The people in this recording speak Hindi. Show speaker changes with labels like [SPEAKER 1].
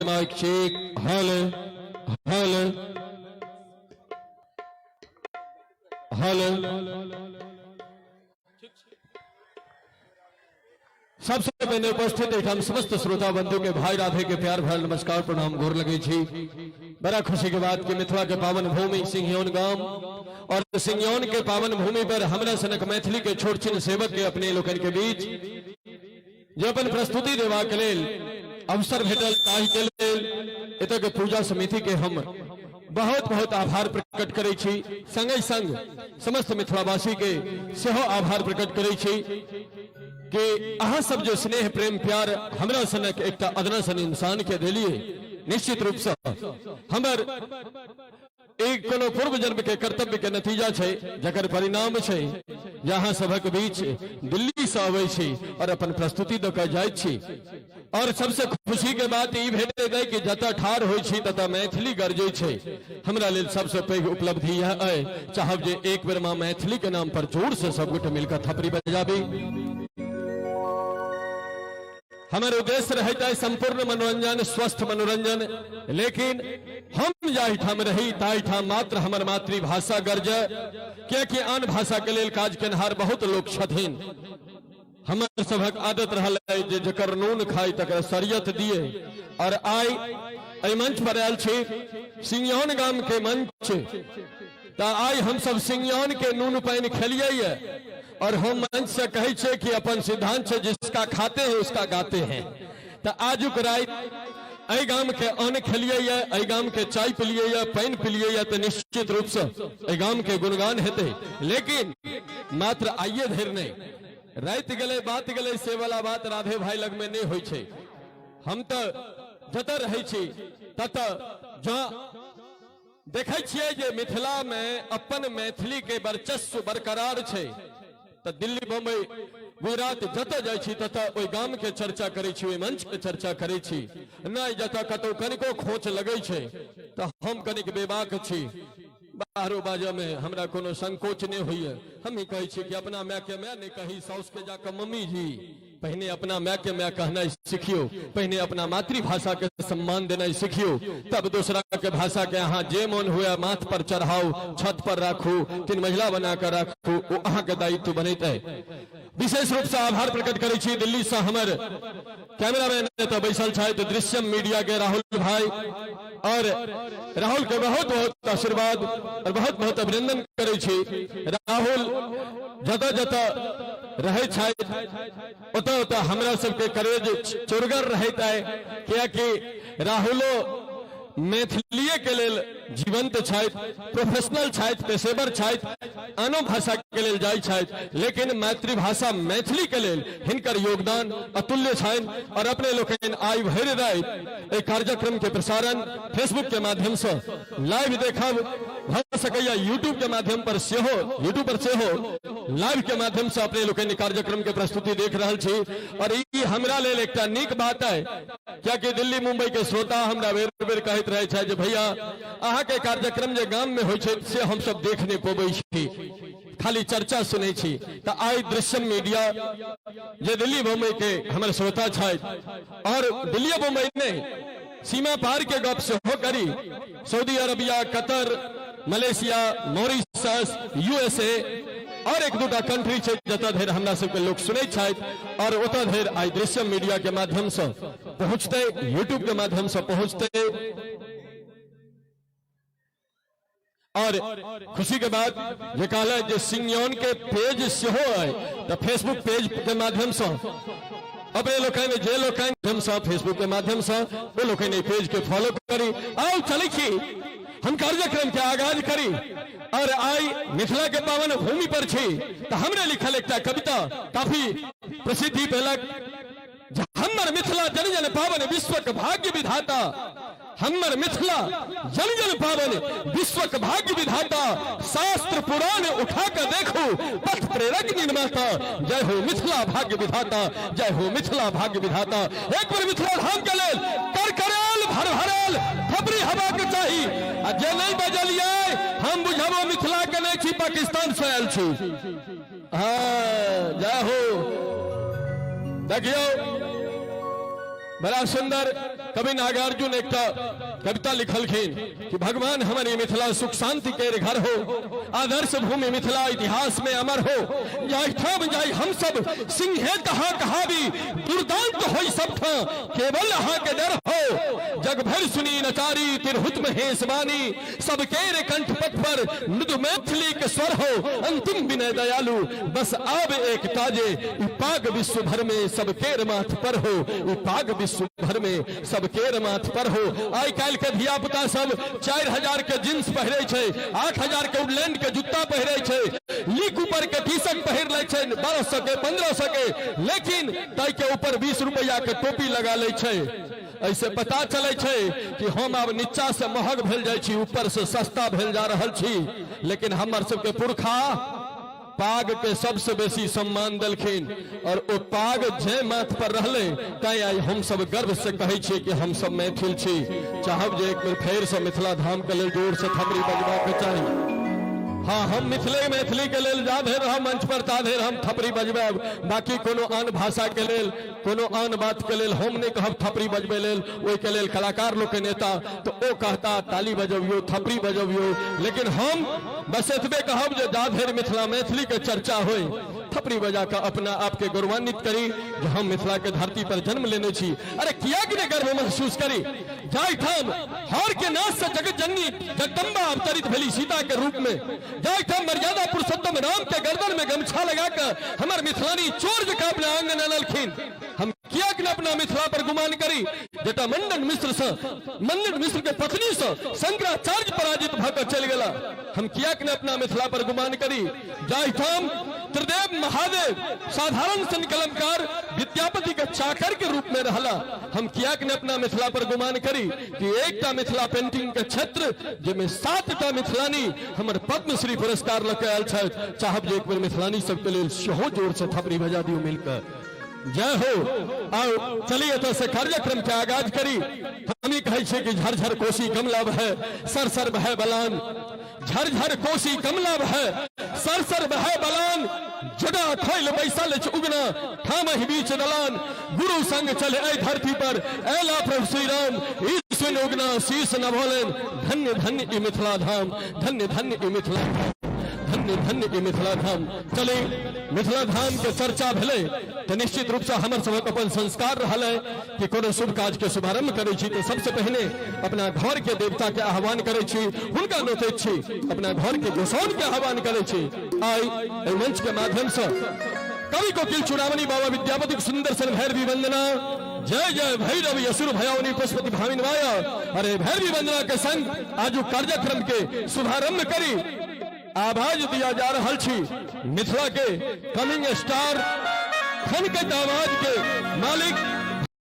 [SPEAKER 1] माइक चेक हॉल हॉल हॉल। सबसे पहले उपस्थित एक हम समस्त श्रोता बंधु के भाई राधे के प्यार भर नमस्कार प्रणाम गोर लगे छी। बड़ा खुशी के बात कि मिथिला के पावन भूमि सिंघियोन गांव और सिंघियोन के पावन भूमि पर हमरा सनक मैथिली के छोट छिन सेवक के अपने लोकन के बीच जो अपन प्रस्तुति देवा के लेल अवसर भेटल ताहि के लेल एतय के पूजा समिति के हम बहुत बहुत आभार प्रकट करे छी। संगे संग समस्त मिथिलावासी के सेहो आभार प्रकट करे छी कि अहाँ सब जो स्नेह प्रेम प्यार हमरा सनक एक अदना सन इंसान के दिलिए निश्चित रूप से हमर एक कोनो पूर्व जन्म के कर्तव्य के नतीजा छे जकर परिणाम छे यहाँ सभक बीच दिल्ली से आवे छी और अपन प्रस्तुति द के जाय छी। और सबसे खुशी के बात ई भेटे दे कि जत ठार होय छी तत मैथिली गरजे छे। हमरा लेल सबसे पैघ उपलब्धि यह है चाहब जे एक बेर मां मैथिली के नाम पर जोर से सब गोटे मिलकर थपरी बजाबी। हमारे उद्देश्य रहता है संपूर्ण मनोरंजन स्वस्थ मनोरंजन, लेकिन हम जाहि ठाम रही ताहि ठाम मात्र हमर मातृभाषा गर्ज क्योंकि आन भाषा के लेल काज केनहार बहुत लोग छथिन। हमर सभक आदत रहल है जे जकर नून खाई तकर शरीयत दिए और आई एहि मंच पर आयल छी सिंघियोन गाम के मंच ता आई हम सब सिंघियोन के नून पानी खेलिए और हम मंच से कहे छे कि अपन सिद्धांत से जिसका खाते हैं उसका गाते हैं। तो आजुक रात एहि गाम के अन्न खेलिए एहि गाम के चाय पिलिए पानी पिलिए तो निश्चित रूप से एहि गाम के गुणगान हेते। लेकिन मात्र आइए धैर्य नहीं रात गले बात गले से वाला बात राधे भाई लग में नहीं होय छे। हम तो जत रहे छी तत जहाँ देखे छिए जे मिथिला में अपन मैथिली के वर्चस्व बरकरार छे तो दिल्ली बम्बई गुजरात जत जाय छी तत ओई गाम के चर्चा करे छी ओई मंच के चर्चा करे छी नहीं जत कतौ कनिको खोच लगे छे तो हम कनिक बेबाक छी। बाहरो बाजा में हमरा कोनो संकोच नहीं हुई है। हम ही कहे छी कि अपना मैं के मैं नहीं कही साउस के जाकर मम्मी जी पहले अपना मैं के मैं कहना सीखियो, पहले अपना मातृभाषा के सम्मान देना सीखियो, तब दूसरा के भाषा के अहाँ जे मन हुआ माथ पर चढ़ाओ छत पर राखू 3 मंजिला बनाकर राखू वो अहाँ के दायित्व बनते है। विशेष रूप से आभार प्रकट करे छी दिल्ली से हमर कैमरामैन तो बैसल छथि दृश्यम मीडिया के राहुल भाई और राहुल के बहुत बहुत आशीर्वाद और बहुत बहुत अभिनंदन करे छी। राहुल जत जत रहे छथि ओत हमरा सबके करेज चोरगर रहता है क्योंकि राहुलो मैथिलीये के लेल जीवंत छथि प्रोफेशनल छथि पेशेवर छथि आनो भाषा के लेल जाय छथि लेकिन मातृभाषा मैथिली के लेल हिनकर योगदान अतुल्य छनि। और अपने लोकनि आइ भरि राति एक कार्यक्रम के प्रसारण फेसबुक के माध्यम से लाइव देखब भ सकैया यूट्यूब के माध्यम पर सेहो लाइव के माध्यम से अपने लोकनि कार्यक्रम के प्रस्तुति देख रहल छी। और ई हमरा लेल एकटा नीक बात है क्योंकि दिल्ली मुंबई के श्रोता हमरा बेर बेर कहैत रहे छै जे भैया अहाँ के कार्यक्रम जे गाम में होय छै से हम सब देख नहीं पबै छी खाली चर्चा सुनै छी। तो आई दृश्यम मीडिया जे दिल्ली मुंबई के हमर श्रोता छथि और दिल्ली मुंबई नहीं सीमा पार के गप से हो करी Saudi Arabia Qatar Malaysia Mauritius USA और एक दूटा कंट्री छे जता धैर हमरा सबके लोग सुनै छथि और ओता धैर आई दृश्यम मीडिया के माध्यम से पहुंचते यूट्यूब के माध्यम से पहुंचते। और खुशी के बाद ये कहला जे सिंघियोन के पेज सेहो है तो फेसबुक पेज के माध्यम से अपने लोकनि जे लोकनि फेसबुक के माध्यम से वो लोकनि पेज के फॉलो करी आओ चली छी हम कार्यक्रम के आगाज करी। और आई मिथिला के पावन भूमि पर छी तो हमने लिखल एक कविता काफी प्रसिद्धि पेलक हमर मिथिला जन जन पावन विश्वक भाग्य विधाता हमर मिथिला जन जन पावन विश्वक भाग्य विधाता शास्त्र पुराण उठा कर देखो पथ प्रेरक निर्माता जय हो मिथिला भाग्य विधाता जय हो मिथिला भाग्य विधाता। एक बार मिथिला धाम के लेल कर करेल भर भरेल खबरी हवा के चाही आ जे नहीं बजलिए हम बुझबो मिथिला के नहीं छी पाकिस्तान से आयल छी। हाँ जय हो देखियो बड़ा सुंदर कवि नागार्जुन एक कविता लिखलखिन कि भगवान हमारी मिथिला सुख शांति के घर हो, आदर्श भूमि मिथिला इतिहास में अमर हो। जाहि ठाम जाहि हम सब सिंहे कहा कहावी, दुर्दांत होई सब ठा केवल यहाँ के डर हो। जग भर सुनी नचारी तिरहुत में हेस बानी, सबके रे कंठ पट पर मृदु मैथिली के स्वर हो। अंतिम विनय दयालु बस आब एक ताजे, पाग विश्व भर में सबके माथ पर हो। पाग विश्व भर में सबके माथ पर हो। आई काल के धिया पुता सब 4000 के जींस पहरे छे, 8000 के वुडलैंड के जूता पहरे छे, लीक ऊपर के टी शर्ट पहर ले छे 1200 के 1500 के, लेकिन ताई के ऊपर 20 रुपया के टोपी लगा ले छे। ऐसे पता चले छे कि हम अब नीचा से महग भेल जाय छी, ऊपर से सस्ता भेल जा रहल छी। लेकिन हमर सबके पुरखा पाग के सबसे बेसी सम्मान देलखिन, और ओ पाग जे माथ पर रहले ताई आई हम सब गर्व से कहे छी कि हम सब मैथिल छी। चाहब जे एक बेर फेर से मिथिला धाम के लेल जोर से थपड़ी बजबा के चाही। हाँ, हम मिथिले मैथिली के लेल जा धेर हम मंच पर ता धेर हम थपड़ी बजबैब, बाकी कोनो आन भाषा के लेल कोनो आन बात के लेल हम नहीं कहब थपड़ी बजबे लेल। ओई के लेल कलाकार लोग के नेता तो ओ कहता ताली बजबियो थपड़ी बजबियो, लेकिन हम बस एतबे कहब जे जा धेर मिथिला मैथिली के चर्चा होई, थपड़ी बजा का अपना आप के गौरवान्वित करी जो हम मिथिला के धरती पर जन्म लेने छी। अरे किया कि नहीं गर्व महसूस करी। जाय ठाम हर के नाश से जगत जननी जगदम्बा अवतरित भेली सीता के रूप में। जाय ठाम मर्यादा पुरुषोत्तम राम के गर्दन में गमछा लगाकर हमर मिथिलानी चोर जका अपना आंगन आनलखिन। हम किया कि अपना मिथिला पर गुमान करी, जेटा मंडन मिश्र के पत्नी से शंकराचार्य पराजित भकर चल गेला। हम किया कि अपना मिथिला पर गुमान करी। जाय ठाम त्रिदेव महादेव साधारण सन कलमकार विद्यापति के चाकर के रूप में रहला। हम किया कि अपना मिथिला पर गुमान करी कि एकटा मिथिला पेंटिंग के क्षेत्र जिसमें 7टा मिथिलानी हमर पद्मश्री पुरस्कार लके आयल छथि। चाहब जे एक बेर मिथिलानी सबके लेल सेहो जोर से थपड़ी बजा दियो मिलकर। जय हो। आओ चलिए तो से कार्यक्रम के आगाज करी। हम ही कहे छे कि झरझर कोसी कमला बहे सर सर बहे बलान, झरझर कोसी कमला बहे सर सर बहे बलान, जगा खोल बैसल उगना ठाम ही बीच दलान। गुरु संग चले ऐ धरती पर ऐला प्रभु श्री राम, ईश्वर उगना शीश न भोलेन। धन्य धन्य ई मिथिला धाम, धन्य धन्य ई मिथिला धाम, धन्य धन्य ई मिथिला धाम। चले मिथिला धाम के चर्चा भेले तो निश्चित रूप से हमर सबक अपन संस्कार रहल है कि कोनो शुभ काज के शुभारंभ करे छी तो सबसे पहले अपना घर के देवता के आह्वान करे छी, हुनका नोते छी, अपना घर के गोसाउन के आह्वान करे छी। आई मंच के माध्यम से कवि कोकिल चूड़ामणि बाबा विद्यापति सुंदर सन भैरवी वंदना। जय जय भैरव यसुर भयावनी पशुपति भामिन माया। अरे भैरवी वंदना के संग आज कार्यक्रम के शुभारंभ करी आवाज दिया जा रहा छी मिथिला के कमिंग स्टार खनकत आवाज के मालिक